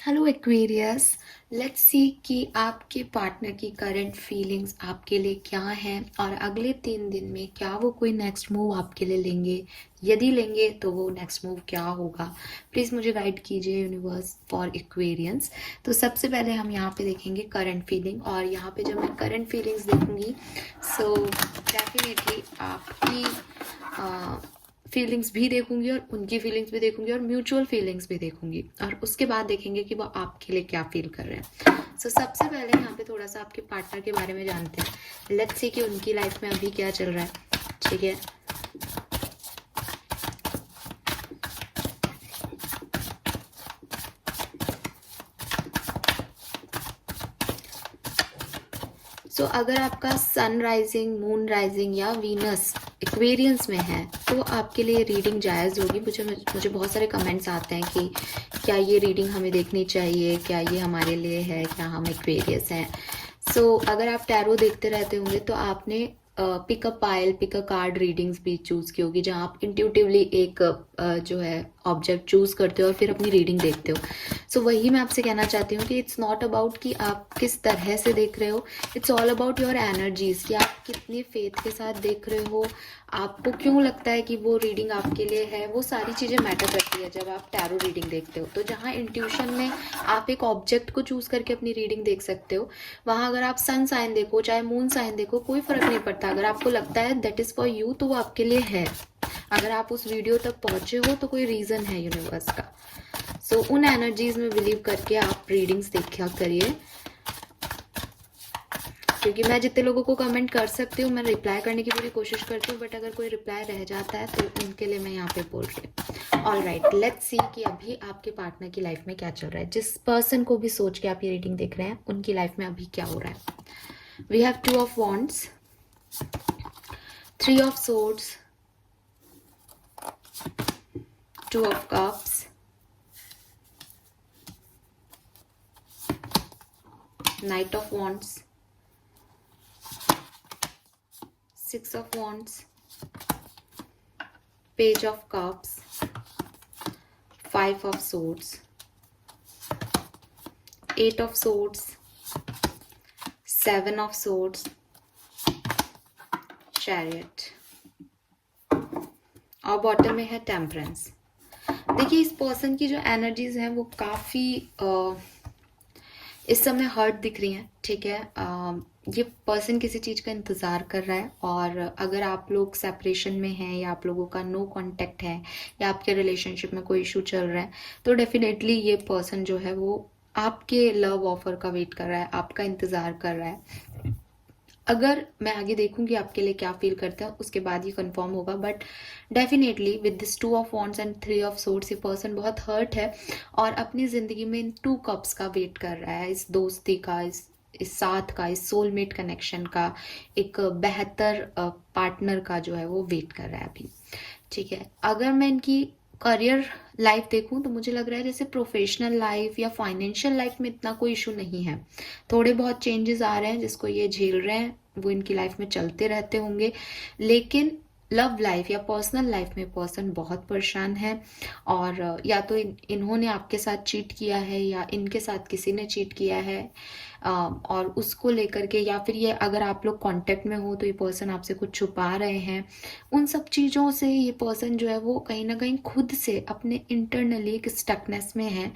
Hello Aquarius. Let's see कि आपके partner की करंट फीलिंग्स आपके लिए क्या हैं और अगले 3 दिन में क्या वो कोई नेक्स्ट मूव आपके लिए लेंगे। यदि लेंगे तो वो नेक्स्ट मूव क्या होगा। प्लीज़ मुझे गाइड कीजिए यूनिवर्स फॉर एक्वेरियंस। तो सबसे पहले हम यहाँ पे देखेंगे करंट फीलिंग, और यहाँ पे जब मैं करंट फीलिंग्स देखूंगी सो डेफिनेटली आपकी फीलिंग्स भी देखूंगी और उनकी फीलिंग्स भी देखूंगी और म्यूचुअल फीलिंग्स भी देखूंगी, और उसके बाद देखेंगे कि वो आपके लिए क्या फील कर रहे हैं। सो सबसे पहले यहाँ पे थोड़ा सा आपके पार्टनर के बारे में जानते हैं। लेट्स सी कि उनकी लाइफ में अभी क्या चल रहा है। ठीक है, अगर आपका सन राइजिंग, मून राइजिंग या वीनस एक्वेरियंस में है तो आपके लिए रीडिंग जायज़ होगी। मुझे बहुत सारे कमेंट्स आते हैं कि क्या ये रीडिंग हमें देखनी चाहिए, क्या ये हमारे लिए है, क्या हम एक्वेरियस हैं। अगर आप टैरो देखते रहते होंगे तो आपने pick a pile, pick a card readings भी चूज की होगी, जहाँ आप इंट्यूटिवली एक जो है ऑब्जेक्ट चूज करते हो और फिर अपनी रीडिंग देखते हो। वही मैं आपसे कहना चाहती हूँ कि इट्स नॉट अबाउट कि आप किस तरह से देख रहे हो, it's all about your energies, कि आप कितनी फेथ के साथ देख रहे हो, आपको क्यों लगता है कि वो रीडिंग आपके लिए है। वो सारी चीज़ें मैटर करती है जब आप टैरो रीडिंग देखते हो। तो जहाँ इंट्यूशन में आप एक ऑब्जेक्ट को चूज करके अपनी रीडिंग देख सकते हो, वहाँ अगर आप सन साइन देखो चाहे मून साइन देखो कोई फर्क नहीं पड़ता। अगर आपको लगता है दैट इज फॉर यू तो वो आपके लिए है। अगर आप उस वीडियो तक पहुंचे हो तो कोई रीजन है यूनिवर्स का। उन एनर्जीज में बिलीव करके आप रीडिंग्स देखा करिए, क्योंकि मैं जितने लोगों को कमेंट कर सकती हूँ मैं रिप्लाई करने की पूरी कोशिश करती हूँ, बट अगर कोई रिप्लाई रह जाता है तो उनके लिए मैं यहाँ पे बोल रही हूँ। ऑल राइट, लेट्स सी कि अभी आपके पार्टनर की लाइफ में क्या चल रहा है। जिस पर्सन को भी सोच के आप ये रीडिंग देख रहे हैं उनकी लाइफ में अभी क्या हो रहा है। We have 2 of wands, 3 of swords, 2 of cups, Knight of Wands, 6 of Wands, Page of Cups, 5 of Swords, 8 of Swords, 7 of Swords, Chariot, और बॉटम में है टेम्परेंस। देखिए इस पर्सन की जो एनर्जीज हैं वो काफ़ी इस समय हर्ट दिख रही हैं। ठीक है, ये पर्सन किसी चीज़ का इंतज़ार कर रहा है, और अगर आप लोग सेपरेशन में हैं या आप लोगों का नो कांटेक्ट है या आपके रिलेशनशिप में कोई इशू चल रहा है तो डेफिनेटली ये पर्सन जो है वो आपके लव ऑफर का वेट कर रहा है, आपका इंतज़ार कर रहा है। अगर मैं आगे देखूंगी आपके लिए क्या फील करते हैं उसके बाद ये कंफर्म होगा, but definitely with this 2 of wands and 3 of swords ये पर्सन बहुत हर्ट है और अपनी जिंदगी में इन 2 कप्स का वेट कर रहा है, इस दोस्ती का, इस साथ का, इस सोलमेट कनेक्शन का, एक बेहतर पार्टनर का जो है वो वेट कर रहा है अभी। ठीक है, अगर मैं इनकी करियर लाइफ देखूं तो मुझे लग रहा है जैसे प्रोफेशनल लाइफ या फाइनेंशियल लाइफ में इतना कोई इशू नहीं है। थोड़े बहुत चेंजेस आ रहे हैं जिसको ये झेल रहे हैं, वो इनकी लाइफ में चलते रहते होंगे, लेकिन लव लाइफ या पर्सनल लाइफ में पर्सन बहुत परेशान है। और या तो इन्होंने आपके साथ चीट किया है या इनके साथ किसी ने चीट किया है, और उसको लेकर के, या फिर ये अगर आप लोग कांटेक्ट में हो तो ये पर्सन आपसे कुछ छुपा रहे हैं। उन सब चीज़ों से ये पर्सन जो है वो कहीं ना कहीं खुद से अपने इंटरनली एक स्टकनेस में है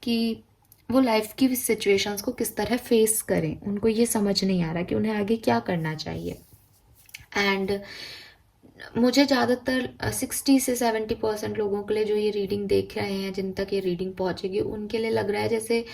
कि वो लाइफ की सिचुएशंस को किस तरह फेस करें। उनको ये समझ नहीं आ रहा कि उन्हें आगे क्या करना चाहिए। एंड मुझे ज़्यादातर 60 से 70% लोगों के लिए जो ये रीडिंग देख रहे हैं, जिन तक ये रीडिंग पहुंचेगी, उनके लिए लग रहा है जैसे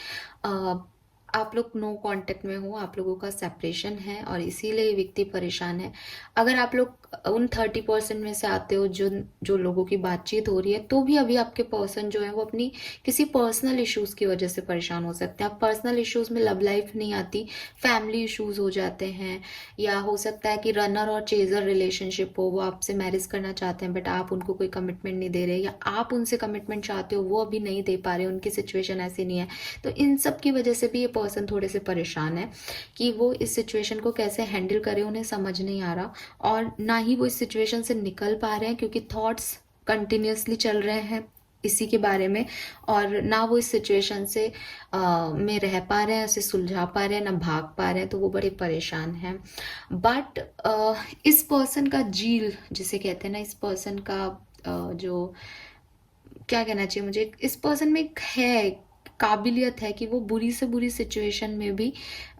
आप लोग नो कांटेक्ट में हो, आप लोगों का सेपरेशन है और इसीलिए ये व्यक्ति परेशान है। अगर आप लोग उन 30% में से आते हो जो लोगों की बातचीत हो रही है, तो भी अभी आपके पर्सन जो है वो अपनी किसी पर्सनल इश्यूज की वजह से परेशान हो सकते हैं। आप पर्सनल इश्यूज में लव लाइफ नहीं आती, फैमिली इश्यूज हो जाते हैं, या हो सकता है कि रनर और चेजर रिलेशनशिप हो, वो आपसे मैरिज करना चाहते हैं बट आप उनको कोई कमिटमेंट नहीं दे रहे, या आप उनसे कमिटमेंट चाहते हो वो अभी नहीं दे पा रहे, उनकी सिचुएशन ऐसी नहीं है। तो इन सब की वजह से भी ये पर्सन थोड़े से परेशान है कि वो इस सिचुएशन को कैसे हैंडल करे, उन्हें समझ नहीं आ रहा, और ना ही वो इस सिचुएशन से निकल पा रहे हैं क्योंकि थॉट्स कंटिन्यूअसली चल रहे हैं इसी के बारे में, और ना वो इस सिचुएशन से में रह पा रहे हैं, उसे सुलझा पा रहे हैं, ना भाग पा रहे हैं, तो वो बड़े परेशान हैं। बट इस पर्सन का जील जिसे कहते हैं ना, इस पर्सन का जो क्या कहना चाहिए मुझे, इस पर्सन में एक है काबिलियत है कि वो बुरी से बुरी सिचुएशन में भी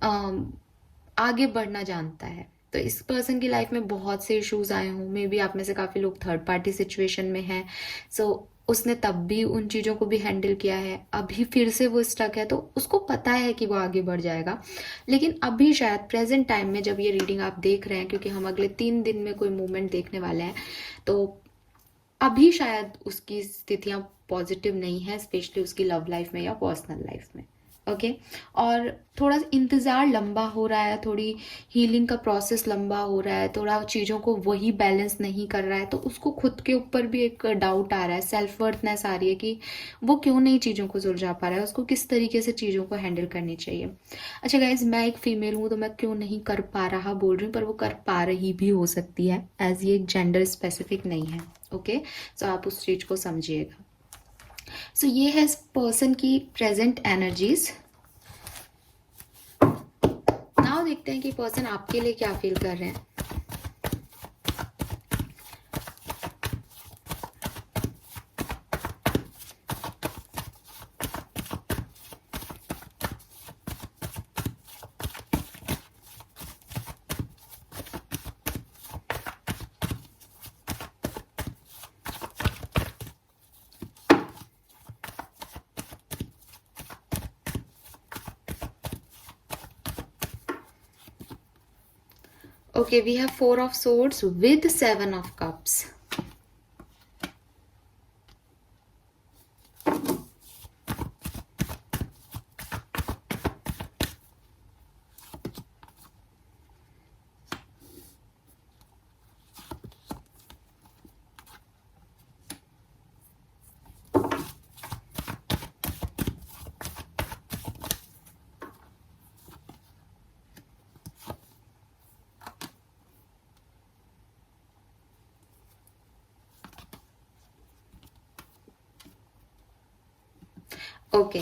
आगे बढ़ना जानता है। तो इस पर्सन की लाइफ में बहुत से इश्यूज आए हों, मे बी आप में से काफ़ी लोग थर्ड पार्टी सिचुएशन में हैं, सो उसने तब भी उन चीज़ों को भी हैंडल किया है, अभी फिर से वो स्टक है, तो उसको पता है कि वो आगे बढ़ जाएगा। लेकिन अभी शायद प्रेजेंट टाइम में जब ये रीडिंग आप देख रहे हैं, क्योंकि हम अगले 3 दिन में कोई मूवमेंट देखने वाले हैं, तो अभी शायद उसकी स्थितियां पॉजिटिव नहीं है, स्पेशली उसकी लव लाइफ में या पर्सनल लाइफ में। ओके और थोड़ा इंतज़ार लंबा हो रहा है, थोड़ी हीलिंग का प्रोसेस लंबा हो रहा है, थोड़ा चीज़ों को वही बैलेंस नहीं कर रहा है, तो उसको खुद के ऊपर भी एक डाउट आ रहा है, सेल्फ वर्थनेस आ रही है कि वो क्यों नहीं चीज़ों को सुलझा पा रहा है, उसको किस तरीके से चीज़ों को हैंडल करनी चाहिए। अच्छा गाइज, मैं एक फीमेल हूँ, तो मैं क्यों नहीं कर पा रहा बोल रही हूँ, पर वो कर पा रही भी हो सकती है, एज ये एक जेंडर स्पेसिफिक नहीं है। ओके सो आप उस चीज़ को समझिएगा। सो ये है इस पर्सन की प्रेजेंट एनर्जीज। नाउ देखते हैं कि पर्सन आपके लिए क्या फील कर रहे हैं। Okay, we have 4 of swords with 7 of cups. Okay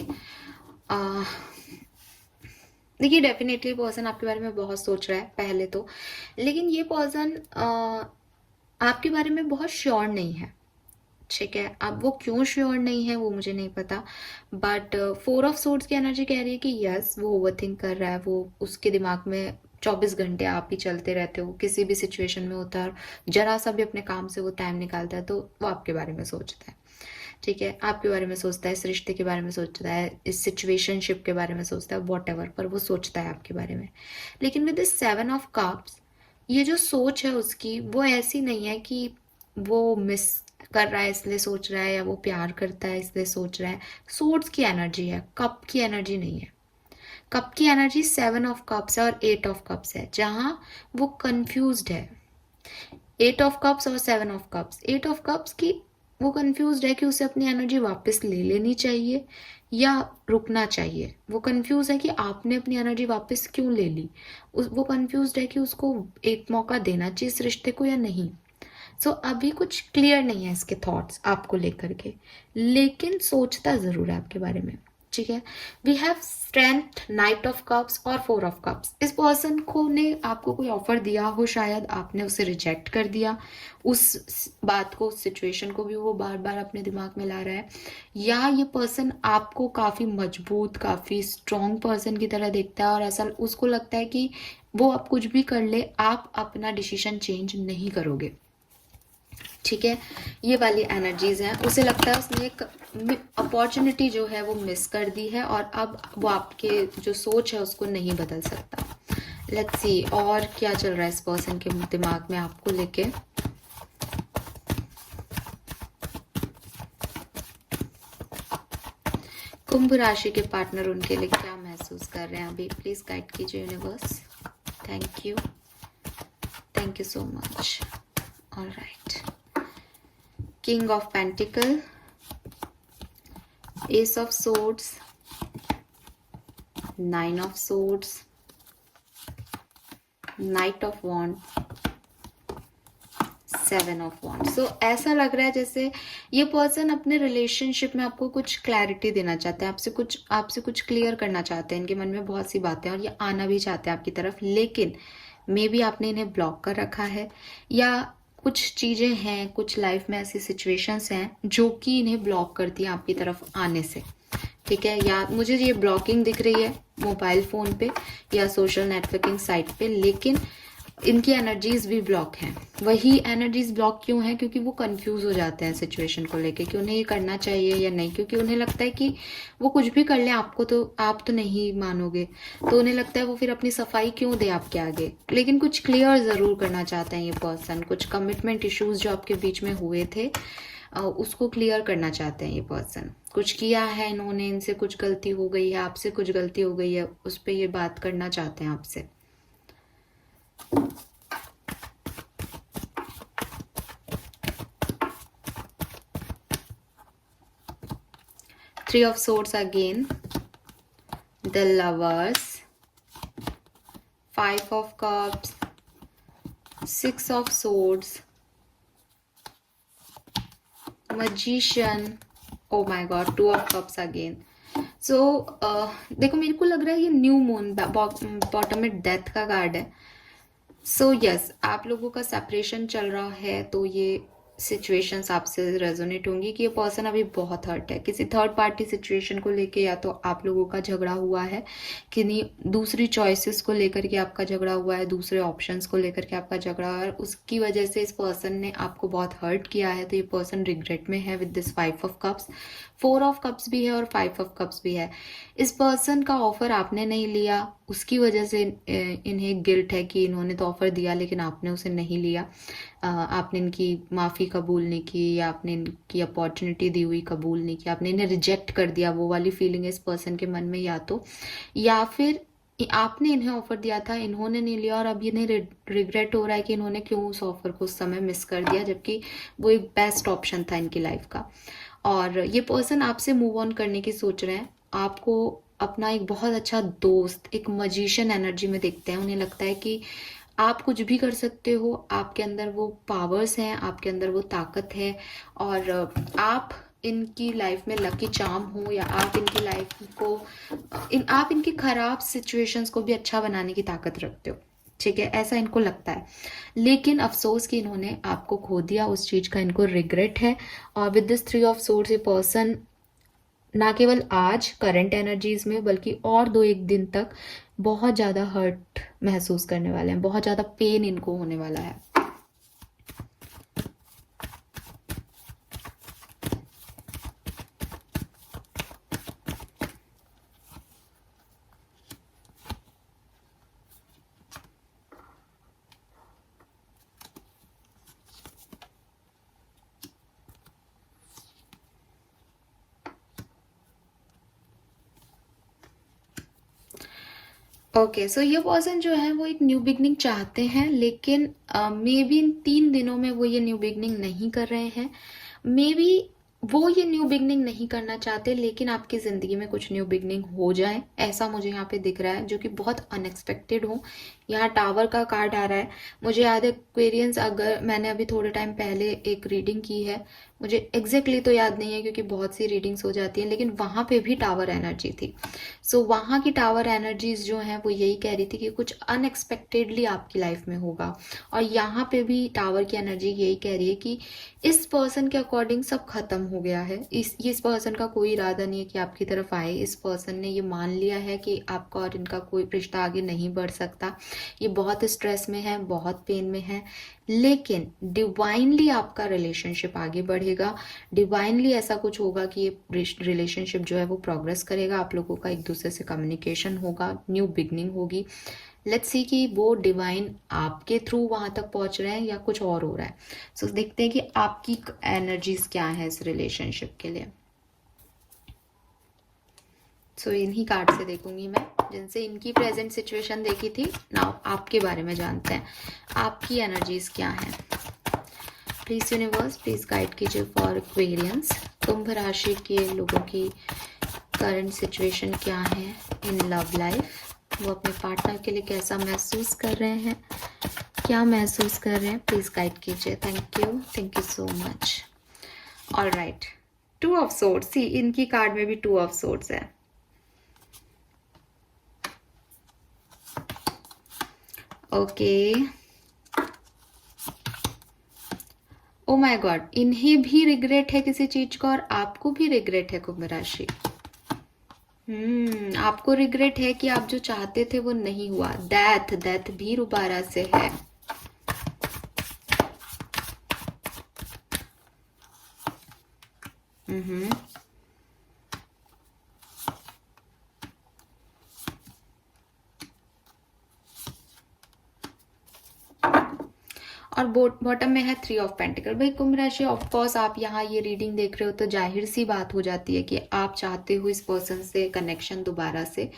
देखिए, डेफिनेटली पर्सन आपके बारे में बहुत सोच रहा है पहले तो, लेकिन ये पर्सन आपके बारे में बहुत श्योर नहीं है। ठीक है, अब वो क्यों श्योर नहीं है वो मुझे नहीं पता, बट 4 ऑफ सोर्ड्स की एनर्जी कह रही है कि यस वो ओवरथिंक कर रहा है, वो उसके दिमाग में 24 घंटे आप ही चलते रहते हो, किसी भी सिचुएशन में होता है, जरा सा भी अपने काम से वो टाइम निकालता है तो वो आपके बारे में सोचता है। ठीक है, आपके बारे में सोचता है, इस रिश्ते के बारे में सोचता है, इस सिचुएशनशिप के बारे में सोचता है, वॉट एवर, पर वो सोचता है आपके बारे में। लेकिन विद दिस 7 ऑफ कप्स, ये जो सोच है उसकी वो ऐसी नहीं है कि वो मिस कर रहा है इसलिए सोच रहा है, या वो प्यार करता है इसलिए सोच रहा है। सोर्ड्स की एनर्जी है, कप की एनर्जी नहीं है। कप की एनर्जी 7 ऑफ कप्स है और 8 ऑफ कप्स है, जहां वो कंफ्यूज्ड है। 8 ऑफ कप्स और 7 ऑफ कप्स, 8 ऑफ कप्स की वो कंफ्यूज्ड है कि उसे अपनी एनर्जी वापस ले लेनी चाहिए या रुकना चाहिए। वो कंफ्यूज है कि आपने अपनी एनर्जी वापस क्यों ले ली। वो कंफ्यूज्ड है कि उसको एक मौका देना चाहिए इस रिश्ते को या नहीं। सो अभी कुछ क्लियर नहीं है इसके थॉट्स आपको लेकर के, लेकिन सोचता जरूर है आपके बारे में। ठीक है, we have strength, knight of cups और 4 ऑफ कप्स। इस पर्सन को ने आपको कोई ऑफर दिया हो, शायद आपने उसे रिजेक्ट कर दिया, उस बात को, उस सिचुएशन को भी वो बार बार अपने दिमाग में ला रहा है, या ये पर्सन आपको काफी मजबूत, काफी स्ट्रॉन्ग पर्सन की तरह देखता है और ऐसा उसको लगता है कि वो आप कुछ भी कर ले, आप अपना डिसीजन चेंज नहीं करोगे। ठीक है, ये वाली एनर्जीज हैं। उसे लगता है उसने एक अपॉर्चुनिटी जो है वो मिस कर दी है और अब वो आपके जो सोच है उसको नहीं बदल सकता। लेट्स सी और क्या चल रहा है इस पर्सन के दिमाग में आपको लेके। कुंभ राशि के पार्टनर उनके लिए क्या महसूस कर रहे हैं अभी, प्लीज गाइड कीजिए universe. Thank you, thank you so much. Alright, King of Pentacle, Ace of Swords, 9 of Swords, Knight of Wands, 7 of wands. So ऐसा लग रहा है जैसे ये पर्सन अपने रिलेशनशिप में आपको कुछ क्लैरिटी देना चाहते हैं, आपसे कुछ क्लियर करना चाहते हैं। इनके मन में बहुत सी बातें हैं और ये आना भी चाहते हैं आपकी तरफ, लेकिन मे बी आपने इन्हें ब्लॉक कर रखा है, या कुछ चीज़ें हैं, कुछ लाइफ में ऐसी सिचुएशंस हैं जो कि इन्हें ब्लॉक करती हैं आपकी तरफ आने से। ठीक है, या मुझे ये ब्लॉकिंग दिख रही है मोबाइल फ़ोन पे या सोशल नेटवर्किंग साइट पे, लेकिन इनकी एनर्जीज भी ब्लॉक हैं। वही एनर्जीज ब्लॉक क्यों हैं? क्योंकि वो कंफ्यूज हो जाते हैं सिचुएशन को लेके कि उन्हें ये करना चाहिए या नहीं, क्योंकि उन्हें लगता है कि वो कुछ भी कर लें आप तो नहीं मानोगे, तो उन्हें लगता है वो फिर अपनी सफाई क्यों दे आपके आगे। लेकिन कुछ क्लियर ज़रूर करना चाहते हैं ये पर्सन, कुछ कमिटमेंट इश्यूज जो आपके बीच में हुए थे उसको क्लियर करना चाहते हैं ये पर्सन। कुछ किया है इन्होंने, इनसे कुछ गलती हो गई है, आपसे कुछ गलती हो गई है, उस पर ये बात करना चाहते हैं आपसे। Three of Swords again, the Lovers, Five of Cups, Six of Swords, Magician, oh my god, Two of Cups again. So देखो मेरे को लग रहा है ये न्यू मून, बॉटम में डेथ का कार्ड है। सो यस, आप लोगों का सेपरेशन चल रहा है, तो ये सिचुएशंस आपसे रेजोनेट होंगी कि ये पर्सन अभी बहुत हर्ट है किसी थर्ड पार्टी सिचुएशन को लेके, या तो आप लोगों का झगड़ा हुआ है कि नहीं, दूसरी चॉइसेस को लेकर के आपका झगड़ा हुआ है, दूसरे ऑप्शंस को लेकर के आपका झगड़ा हुआ है, उसकी वजह से इस पर्सन ने आपको बहुत हर्ट किया है। तो ये पर्सन रिग्रेट में है with this 5 of cups. 4 of cups भी है और 5 ऑफ कप्स भी है। इस पर्सन का ऑफर आपने नहीं लिया, उसकी वजह से इन्हें गिल्ट है कि इन्होंने तो ऑफर दिया लेकिन आपने उसे नहीं लिया। आपने इनकी माफ़ी कबूल नहीं की, या आपने इनकी अपॉर्चुनिटी दी हुई कबूल नहीं की, आपने इन्हें रिजेक्ट कर दिया। वो वाली फीलिंग है इस पर्सन के मन में, या फिर आपने इन्हें ऑफर दिया था, इन्होंने नहीं लिया और अब इन्हें रिग्रेट हो रहा है कि इन्होंने क्यों उस ऑफर को उस समय मिस कर दिया, जबकि वो एक बेस्ट ऑप्शन था इनकी लाइफ का। और ये पर्सन आपसे मूव ऑन करने की सोच रहे हैं, आपको अपना एक बहुत अच्छा दोस्त, एक मजिशियन एनर्जी में देखते हैं। उन्हें लगता है कि आप कुछ भी कर सकते हो, आपके अंदर वो पावर्स हैं, आपके अंदर वो ताकत है, और आप इनकी लाइफ में लकी चार्म हो, या आप इनकी लाइफ को आप इनकी खराब सिचुएशंस को भी अच्छा बनाने की ताकत रखते हो। ठीक है, ऐसा इनको लगता है। लेकिन अफसोस कि इन्होंने आपको खो दिया, उस चीज़ का इनको रिग्रेट है। और विद दिस 3 ऑफ सोर्ड्स ये पर्सन ना केवल आज करंट एनर्जीज में, बल्कि और 2-1 दिन तक बहुत ज़्यादा हर्ट महसूस करने वाले हैं, बहुत ज़्यादा पेन इनको होने वाला है। ओके, सो ये पर्सन जो है वो एक न्यू बिगनिंग चाहते हैं, लेकिन मे बी इन 3 दिनों में वो ये न्यू बिगनिंग नहीं कर रहे हैं। मे बी वो ये न्यू बिगनिंग नहीं करना चाहते, लेकिन आपकी ज़िंदगी में कुछ न्यू बिगनिंग हो जाए, ऐसा मुझे यहाँ पे दिख रहा है, जो कि बहुत अनएक्सपेक्टेड हो। यहाँ टावर का कार्ड आ रहा है। मुझे याद है एक्वेरियंस, अगर मैंने अभी थोड़े टाइम पहले एक रीडिंग की है, मुझे एग्जैक्टली तो याद नहीं है क्योंकि बहुत सी रीडिंग्स हो जाती हैं, लेकिन वहाँ पे भी टावर एनर्जी थी। सो वहाँ की टावर एनर्जीज जो हैं वो यही कह रही थी कि कुछ अनएक्सपेक्टेडली आपकी लाइफ में होगा। और यहाँ पे भी टावर की एनर्जी यही कह रही है कि इस पर्सन के अकॉर्डिंग सब खत्म हो गया है। इस पर्सन का कोई इरादा नहीं है कि आपकी तरफ आए। इस पर्सन ने ये मान लिया है कि आपका और इनका कोई रिश्ता आगे नहीं बढ़ सकता। ये बहुत स्ट्रेस में है, बहुत पेन में है, लेकिन डिवाइनली आपका रिलेशनशिप आगे बढ़ेगा। डिवाइनली ऐसा कुछ होगा कि ये रिलेशनशिप जो है वो प्रोग्रेस करेगा, आप लोगों का एक दूसरे से कम्युनिकेशन होगा, न्यू बिगनिंग होगी। लेट्स सी कि वो डिवाइन आपके थ्रू वहां तक पहुंच रहे हैं या कुछ और हो रहा है। सो देखते हैं कि आपकी एनर्जीज क्या है इस रिलेशनशिप के लिए। सो इन्हीं कार्ड से देखूंगी मैं, जिनसे इनकी प्रेजेंट सिचुएशन देखी थी। नाउ आपके बारे में जानते हैं, आपकी एनर्जीज क्या हैं। प्लीज यूनिवर्स, प्लीज गाइड कीजिए फॉर एक्वेरियंस। कुंभ राशि के लोगों की करंट सिचुएशन क्या है इन लव लाइफ, वो अपने पार्टनर के लिए कैसा महसूस कर रहे हैं, क्या महसूस कर रहे हैं, प्लीज गाइड कीजिए। Thank you so much. All right, 2 of swords, see इनकी कार्ड में भी 2 ऑफ सोर्ड्स है। ओके, ओ माय गॉड, इन्हें भी रिग्रेट है किसी चीज का और आपको भी रिग्रेट है कुंभ राशि। आपको रिग्रेट है कि आप जो चाहते थे वो नहीं हुआ। डेथ भी दोबारा से है। और बॉटम में है 3 ऑफ पेंटिकल। भाई कुंभ राशि, ऑफ कोर्स आप यहाँ ये रीडिंग देख रहे हो तो जाहिर सी बात हो जाती है कि आप चाहते हो इस पर्सन से कनेक्शन दोबारा से।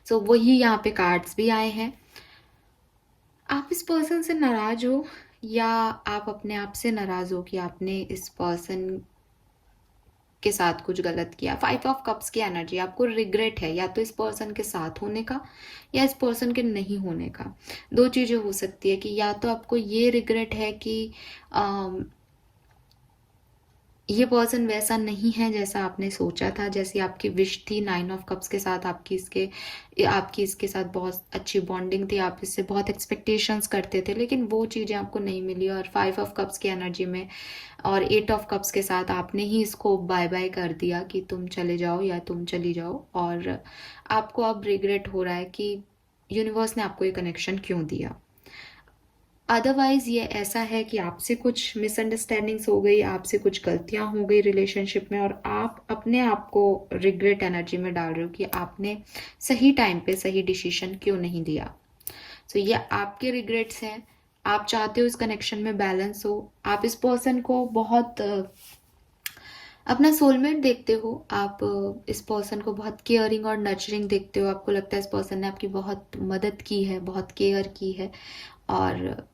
सो वही यहाँ पे कार्ड्स भी आए हैं। आप इस पर्सन से नाराज हो या आप अपने आप से नाराज हो कि आपने इस पर्सन के साथ कुछ गलत किया। 5 ऑफ कप्स की एनर्जी, आपको रिग्रेट है या तो इस पर्सन के साथ होने का या इस पर्सन के नहीं होने का। 2 चीजें हो सकती है कि या तो आपको ये रिग्रेट है कि ये पर्सन वैसा नहीं है जैसा आपने सोचा था, जैसी आपकी विश थी। 9 ऑफ कप्स के साथ आपकी इसके साथ बहुत अच्छी बॉन्डिंग थी, आप इससे बहुत एक्सपेक्टेशंस करते थे, लेकिन वो चीज़ें आपको नहीं मिली। और 5 ऑफ कप्स की एनर्जी में और 8 ऑफ कप्स के साथ आपने ही इसको बाय बाय कर दिया कि तुम चले जाओ या तुम चली जाओ। और आपको अब रिग्रेट हो रहा है कि यूनिवर्स ने आपको ये कनेक्शन क्यों दिया। अदरवाइज ये ऐसा है कि आपसे कुछ मिसअंडरस्टैंडिंग्स हो गई, आपसे कुछ गलतियां हो गई रिलेशनशिप में, और आप अपने आप को रिग्रेट एनर्जी में डाल रहे हो कि आपने सही टाइम पे सही डिसीजन क्यों नहीं दिया। सो ये आपके रिग्रेट्स हैं। आप चाहते हो इस कनेक्शन में बैलेंस हो, आप इस पर्सन को बहुत अपना सोलमेट देखते हो, आप इस पर्सन को बहुत केयरिंग और नर्चरिंग देखते हो। आपको लगता है इस पर्सन ने आपकी बहुत मदद की है, बहुत केयर की है, और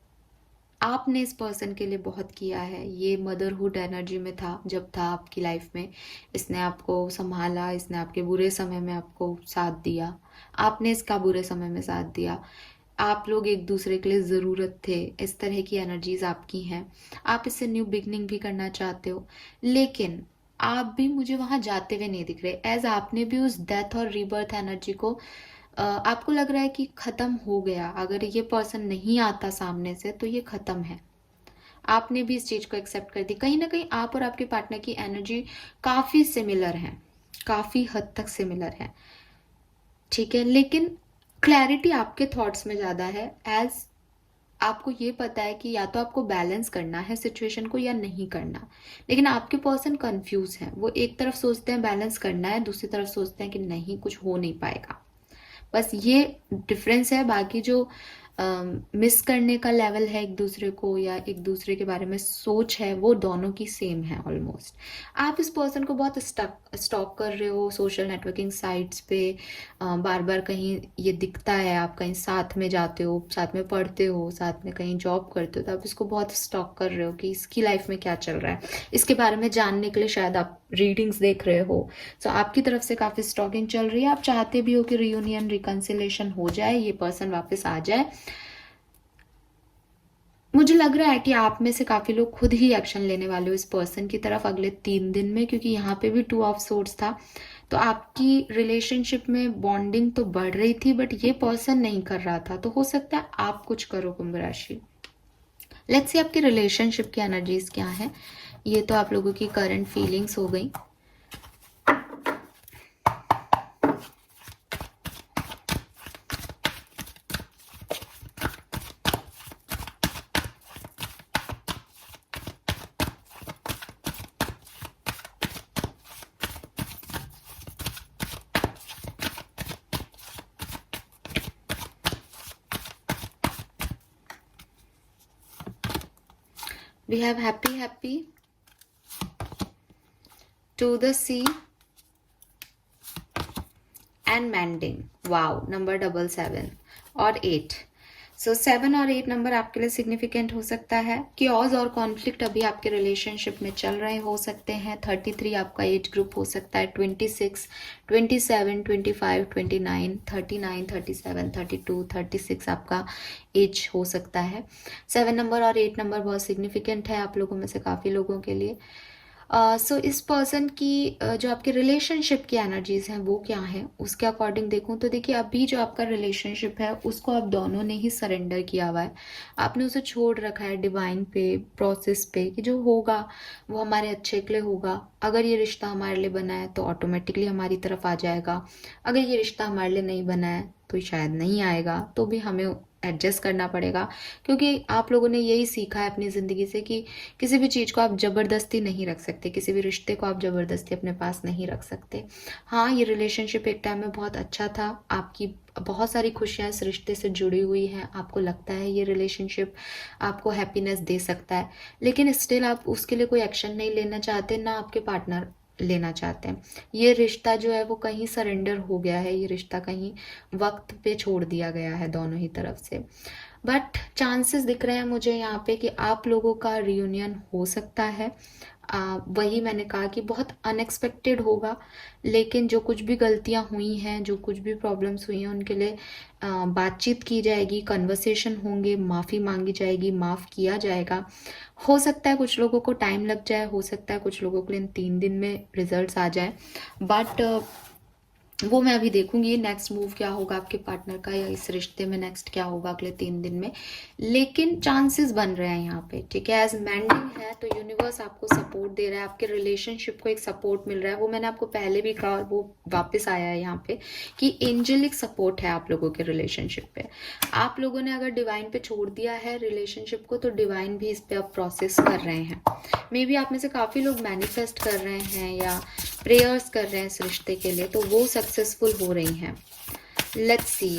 आपने इस पर्सन के लिए बहुत किया है। ये मदरहुड एनर्जी में था जब था आपकी लाइफ में, इसने आपको संभाला, इसने आपके बुरे समय में आपको साथ दिया, आपने इसका बुरे समय में साथ दिया। आप लोग एक दूसरे के लिए ज़रूरत थे। इस तरह की एनर्जीज आपकी हैं। आप इससे न्यू बिगनिंग भी करना चाहते हो, लेकिन आप भी मुझे वहां जाते हुए नहीं दिख रहे। एज आपने भी उस डेथ और रीबर्थ एनर्जी को आपको लग रहा है कि खत्म हो गया, अगर ये पर्सन नहीं आता सामने से तो ये खत्म है। आपने भी इस चीज को एक्सेप्ट कर दी। कहीं ना कहीं आप और आपके पार्टनर की एनर्जी काफी सिमिलर है, काफी हद तक सिमिलर है, ठीक है। लेकिन क्लैरिटी आपके थॉट्स में ज्यादा है, एज आपको ये पता है कि या तो आपको बैलेंस करना है सिचुएशन को या नहीं करना। लेकिन आपके पर्सन कंफ्यूज हैं। वो एक तरफ सोचते हैं बैलेंस करना है, दूसरी तरफ सोचते हैं कि नहीं, कुछ हो नहीं पाएगा। बस ये डिफरेंस है। बाकी जो मिस करने का लेवल है एक दूसरे को या एक दूसरे के बारे में सोच है, वो दोनों की सेम है ऑलमोस्ट। आप इस पर्सन को बहुत स्टॉक कर रहे हो सोशल नेटवर्किंग साइट्स पे। बार बार कहीं ये दिखता है, आप कहीं साथ में जाते हो, साथ में पढ़ते हो, साथ में कहीं जॉब करते हो, तो आप इसको बहुत स्टॉक कर रहे हो कि इसकी लाइफ में क्या चल रहा है, इसके बारे में जानने के लिए शायद आप रीडिंग्स देख रहे हो। सो आपकी तरफ से काफी स्टॉकिंग चल रही है। आप चाहते भी हो कि रियूनियन रिकंसिलेशन हो जाए, ये पर्सन वापस आ जाए। मुझे लग रहा है कि आप में से काफी लोग खुद ही एक्शन लेने वाले हो इस पर्सन की तरफ अगले 3 दिन में, क्योंकि यहाँ पे भी 2 ऑफ सोर्ड्स था। तो आपकी रिलेशनशिप में बॉन्डिंग तो बढ़ रही थी, बट ये पर्सन नहीं कर रहा था। तो हो सकता है आप कुछ करो कुंभ राशि। लेट्स सी आपकी रिलेशनशिप की एनर्जीज क्या है। ये तो आप लोगों की करंट फीलिंग्स हो गई। We have happy to the sea and mending. Wow, number 77 और 8. सो 7 और 8 नंबर आपके लिए सिग्निफिकेंट हो सकता है। क्योज और कॉन्फ्लिक्ट अभी आपके रिलेशनशिप में चल रहे हो सकते हैं। 33 आपका एज ग्रुप हो सकता है। 26, 27, 25, 29, 39, 37, 32, 36 आपका एज हो सकता है। 7 नंबर और 8 नंबर बहुत सिग्निफिकेंट है आप लोगों में से काफ़ी लोगों के लिए। सो इस पर्सन की जो आपके रिलेशनशिप की एनर्जीज हैं वो क्या है, उसके अकॉर्डिंग देखूं तो देखिए अभी जो आपका रिलेशनशिप है उसको आप दोनों ने ही सरेंडर किया हुआ है। आपने उसे छोड़ रखा है डिवाइन पे, प्रोसेस पे, कि जो होगा वो हमारे अच्छे के लिए होगा। अगर ये रिश्ता हमारे लिए बना है तो ऑटोमेटिकली हमारी तरफ आ जाएगा। अगर ये रिश्ता हमारे लिए नहीं बना है तो शायद नहीं आएगा, तो भी हमें एडजस्ट करना पड़ेगा। क्योंकि आप लोगों ने यही सीखा है अपनी ज़िंदगी से कि किसी भी चीज़ को आप ज़बरदस्ती नहीं रख सकते, किसी भी रिश्ते को आप ज़बरदस्ती अपने पास नहीं रख सकते। हाँ, ये रिलेशनशिप एक टाइम में बहुत अच्छा था, आपकी बहुत सारी खुशियाँ इस रिश्ते से जुड़ी हुई हैं, आपको लगता है ये रिलेशनशिप आपको हैप्पीनेस दे सकता है, लेकिन स्टिल आप उसके लिए कोई एक्शन नहीं लेना चाहते, ना आपके पार्टनर लेना चाहते हैं। ये रिश्ता जो है वो कहीं सरेंडर हो गया है, ये रिश्ता कहीं वक्त पे छोड़ दिया गया है दोनों ही तरफ से। बट चांसेस दिख रहे हैं मुझे यहाँ पे कि आप लोगों का रियूनियन हो सकता है। वही मैंने कहा कि बहुत अनएक्सपेक्टेड होगा, लेकिन जो कुछ भी गलतियाँ हुई हैं, जो कुछ भी प्रॉब्लम्स हुई हैं, उनके लिए बातचीत की जाएगी, कन्वर्सेशन होंगे, माफ़ी मांगी जाएगी, माफ़ किया जाएगा। हो सकता है कुछ लोगों को टाइम लग जाए, हो सकता है कुछ लोगों के लिए इन 3 दिन में रिजल्ट्स आ जाए, बट वो मैं अभी देखूंगी नेक्स्ट मूव क्या होगा आपके पार्टनर का, या इस रिश्ते में नेक्स्ट क्या होगा अगले 3 दिन में। लेकिन चांसेस बन रहे हैं यहाँ पे, ठीक है। एज मैंडिंग है तो यूनिवर्स आपको सपोर्ट दे रहा है, आपके रिलेशनशिप को एक सपोर्ट मिल रहा है। वो मैंने आपको पहले भी कहा, वो वापस आया है यहाँ पे कि एंजेलिक सपोर्ट है आप लोगों के रिलेशनशिप पे। आप लोगों ने अगर डिवाइन पे छोड़ दिया है रिलेशनशिप को, तो डिवाइन भी इस पे अब प्रोसेस कर रहे हैं। मे बी आप में से काफ़ी लोग मैनिफेस्ट कर रहे हैं या प्रेयर्स कर रहे हैं इस रिश्ते के लिए, तो वो सक्सेसफुल हो रही हैं। लेट्स सी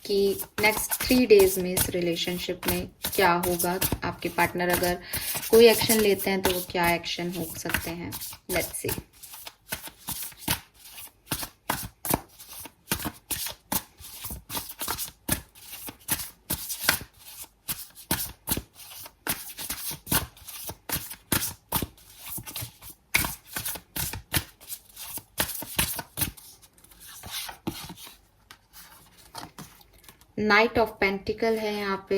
कि नेक्स्ट 3 डेज में इस रिलेशनशिप में क्या होगा। आपके पार्टनर अगर कोई एक्शन लेते हैं तो वो क्या एक्शन हो सकते हैं, let's see. Night of pentacle है यहाँ पे,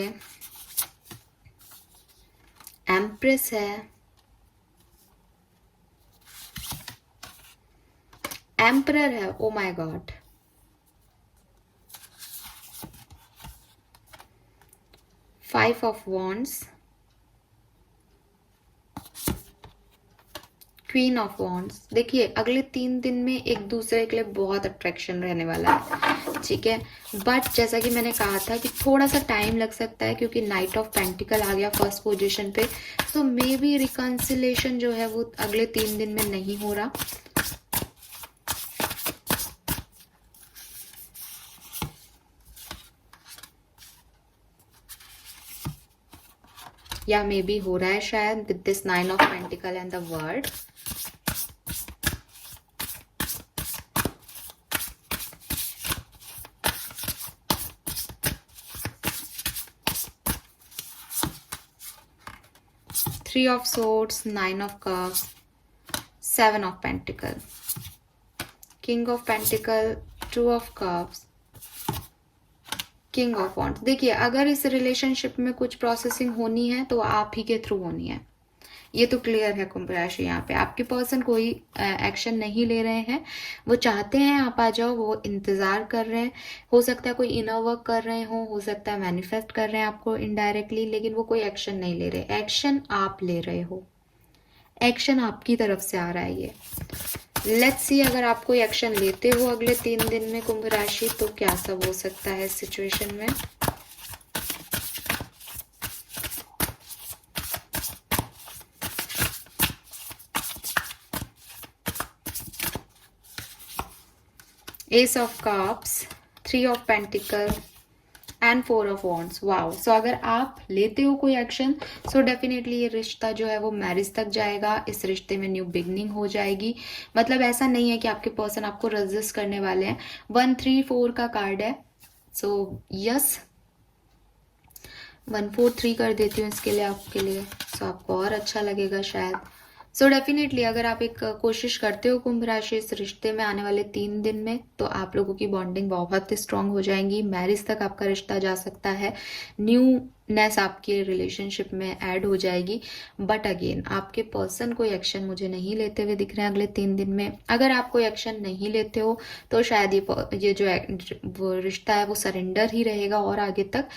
एम्प्रेस है, एम्परर है, ओ my God, 5 of wands, queen of wands. देखिए अगले 3 दिन में एक दूसरे के लिए बहुत अट्रैक्शन रहने वाला है, ठीक है। बट जैसा कि मैंने कहा था कि थोड़ा सा टाइम लग सकता है, क्योंकि नाइट ऑफ पेंटिकल आ गया फर्स्ट पोजीशन पे, तो मे बी रिकंसिलेशन जो है वो अगले 3 दिन में नहीं हो रहा। या मे बी हो रहा है शायद with this 9 of pentacle and the word. Three of Swords, 9 of Cups, 7 of Pentacle, King of Pentacle, 2 of Cups, King of Wands। देखिए अगर इस रिलेशनशिप में कुछ प्रोसेसिंग होनी है तो आप ही के थ्रू होनी है, ये तो क्लियर है। कुंभ राशि यहाँ पे आपके पर्सन कोई एक्शन नहीं ले रहे हैं, वो चाहते हैं आप आ जाओ, वो इंतजार कर रहे हैं। हो सकता है कोई इनर वर्क कर रहे हो सकता है मैनिफेस्ट कर रहे हैं आपको इनडायरेक्टली, लेकिन वो कोई एक्शन नहीं ले रहे। एक्शन आप ले रहे हो, एक्शन आपकी तरफ से आ रहा है ये। लेट्स सी अगर आप कोई एक्शन लेते हो अगले 3 दिन में कुंभ राशि, तो क्या सब हो सकता है इस सिचुएशन में। Ace of cups, 3 of pentacle and 4 of wands. Wow. So अगर आप लेते हो कोई एक्शन, सो डेफिनेटली ये रिश्ता जो है वो मैरिज तक जाएगा, इस रिश्ते में न्यू बिगनिंग हो जाएगी। मतलब ऐसा नहीं है कि आपके पर्सन आपको रेजिस्ट करने वाले हैं। 1 3 4 का कार्ड है, सो यस 143 कर देती हूँ इसके लिए आपके लिए, सो आपको और अच्छा लगेगा शायद। सो डेफिनेटली अगर आप एक कोशिश करते हो कुंभ राशि इस रिश्ते में आने वाले 3 दिन में, तो आप लोगों की बॉन्डिंग बहुत स्ट्रांग हो जाएंगी, मैरिज तक आपका रिश्ता जा सकता है, न्यूनेस आपके रिलेशनशिप में ऐड हो जाएगी। बट अगेन आपके पर्सन कोई एक्शन मुझे नहीं लेते हुए दिख रहे हैं अगले 3 दिन में। अगर आप कोई एक्शन नहीं लेते हो तो शायद ये जो वो रिश्ता है वो सरेंडर ही रहेगा और आगे तक।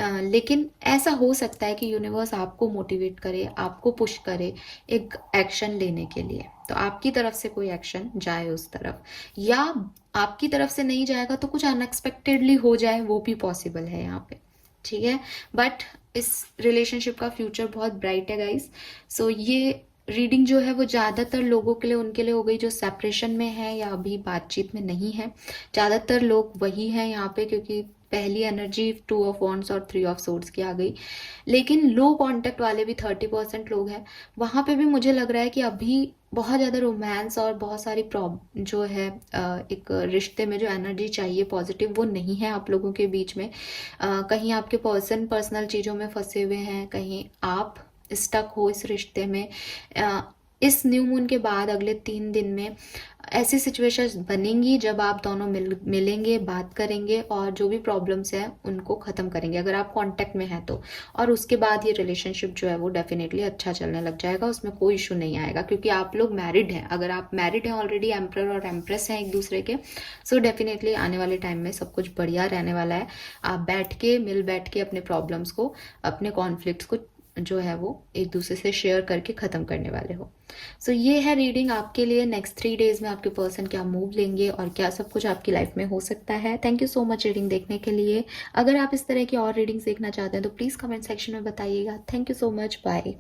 लेकिन ऐसा हो सकता है कि यूनिवर्स आपको मोटिवेट करे, आपको पुश करे एक एक्शन लेने के लिए, तो आपकी तरफ से कोई एक्शन जाए उस तरफ, या आपकी तरफ से नहीं जाएगा तो कुछ अनएक्सपेक्टेडली हो जाए, वो भी पॉसिबल है यहाँ पे, ठीक है। बट इस रिलेशनशिप का फ्यूचर बहुत ब्राइट है गाइस। सो ये रीडिंग जो है वो ज़्यादातर लोगों के लिए, उनके लिए हो गई जो सेपरेशन में है या अभी बातचीत में नहीं है। ज़्यादातर लोग वही हैं यहाँ पे, क्योंकि पहली एनर्जी 2 ऑफ वॉन्ड्स और 3 ऑफ सोर्ड्स की आ गई। लेकिन लो कांटेक्ट वाले भी 30% लोग हैं, वहाँ पे भी मुझे लग रहा है कि अभी बहुत ज़्यादा रोमांस और बहुत सारी प्रॉब्लम जो है एक रिश्ते में जो एनर्जी चाहिए पॉजिटिव, वो नहीं है आप लोगों के बीच में। कहीं आपके पर्सन पर्सनल चीज़ों में फंसे हुए हैं, कहीं आप स्टक हो इस रिश्ते में। इस न्यू मून के बाद अगले 3 दिन में ऐसी सिचुएशंस बनेंगी जब आप दोनों मिलेंगे, बात करेंगे और जो भी प्रॉब्लम्स हैं उनको ख़त्म करेंगे अगर आप कांटेक्ट में हैं तो। और उसके बाद ये रिलेशनशिप जो है वो डेफिनेटली अच्छा चलने लग जाएगा, उसमें कोई इशू नहीं आएगा, क्योंकि आप लोग मैरिड हैं। अगर आप मैरिड हैं ऑलरेडी, एम्परर और एम्प्रेस हैं एक दूसरे के, सो डेफिनेटली आने वाले टाइम में सब कुछ बढ़िया रहने वाला है। आप मिल बैठ के अपने प्रॉब्लम्स को, अपने कॉन्फ्लिक्ट्स को जो है वो एक दूसरे से शेयर करके ख़त्म करने वाले हो। सो ये है रीडिंग आपके लिए। नेक्स्ट 3 डेज में आपके पर्सन क्या मूव लेंगे और क्या सब कुछ आपकी लाइफ में हो सकता है। Thank you so much reading देखने के लिए। अगर आप इस तरह की और रीडिंग्स देखना चाहते हैं तो प्लीज़ कमेंट सेक्शन में बताइएगा। Thank you so much, bye.